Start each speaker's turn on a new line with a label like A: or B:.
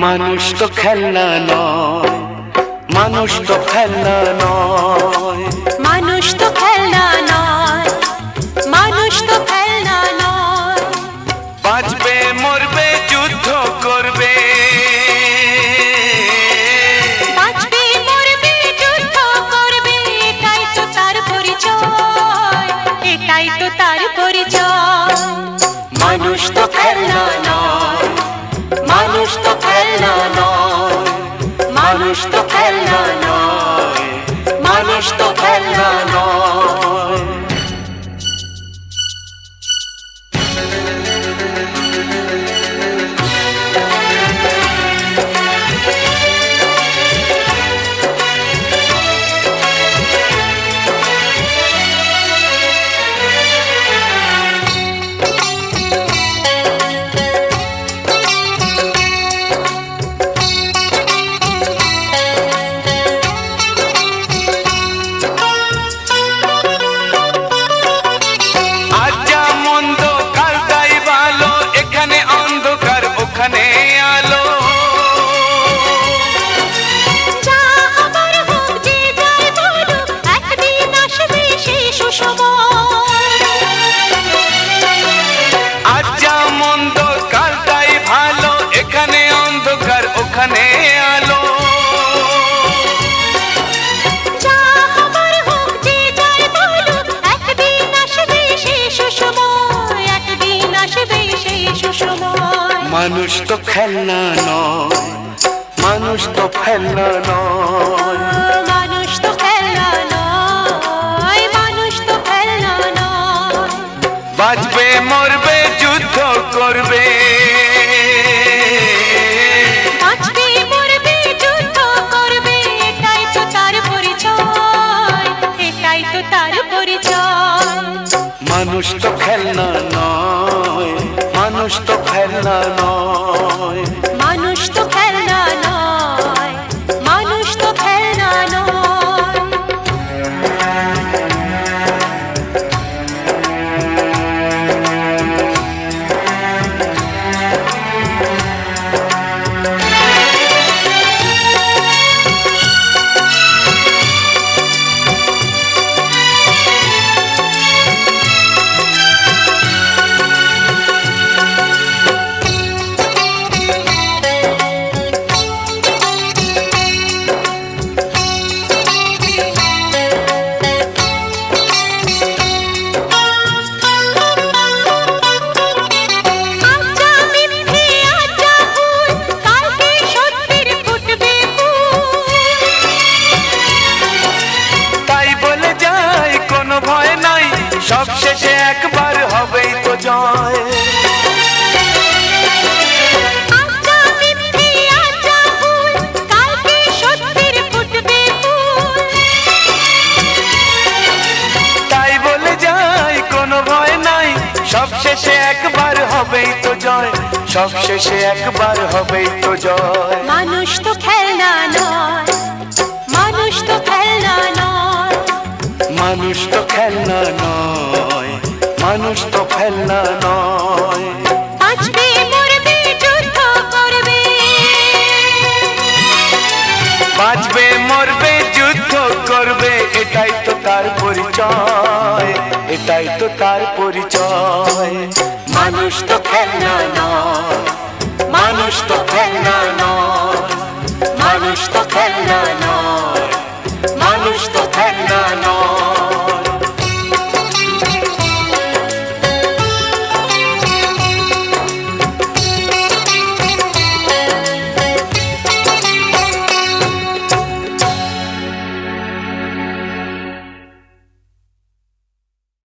A: মানুষ তো খেলনা নয়, মানুষ তো খেলনা নয়,
B: মানুষ তো খেলনা নয়, মানুষ তো খেলনা নয়।
A: বাঁচবে মরবে যুদ্ধ করবে,
B: বাঁচবে মরবে যুদ্ধ করবে, এটাই তো তার পরিচয়, এটাই তো তার পরিচয়।
A: মানুষ তো খেলনা নয়, মানুষ তো খেলনা নয়, মানুষ তো খেলনা নয়, মানুষ তো খেলনা নয়। ওখানে আলো
B: যা আমার হোক যে যাই বলুক, একদিন আসবে সেই সুসময়।
A: আজ যা মন্দ কাল তাই ভালো, এখানে অন্ধকার ওখানে আলো।
B: যা আমার হোক যে যাই বলুক, একদিন আসবে সেই সুসময়, একদিন আসবে সেই সুসময়।
A: মানুষ তো খেলনা নয়, মানুষ তো খেলনা নয়,
B: মানুষ তো খেলনা নয়, মানুষ তো খেলনা নয়।
A: বাঁচবে মরবে যুদ্ধ করবে,
B: বাঁচবে মরবে যুদ্ধ করবে, এটাই তো তার পরিচয়, এটাই তো তার পরিচয়।
A: মানুষ তো খেলনা নয়, মানুষ তো খেলনা নয়,
B: মানুষ তো খেলনা নয়, মানুষ তো খেলনা নয়।
A: সব শেষে একবার হবেই তো জয়। তাই বলে যাই কোনো ভয় নাই, সব শেষে একবার হবেই তো জয়, সব শেষে একবার হবেই তো জয়।
B: মানুষ তো খেলনা নয়, মানুষ তো খেলনা নয়,
A: মানুষ তো খেলনা নয়, মানুষ তো খেলনা নয়।
B: বাঁচবে মরবে যুদ্ধ করবে,
A: বাঁচবে মরবে যুদ্ধ করবে, এটাই তো তার পরিচয়, এটাই তো তার পরিচয়। মানুষ তো খেলনা নয়, মানুষ তো খেলনা নয়।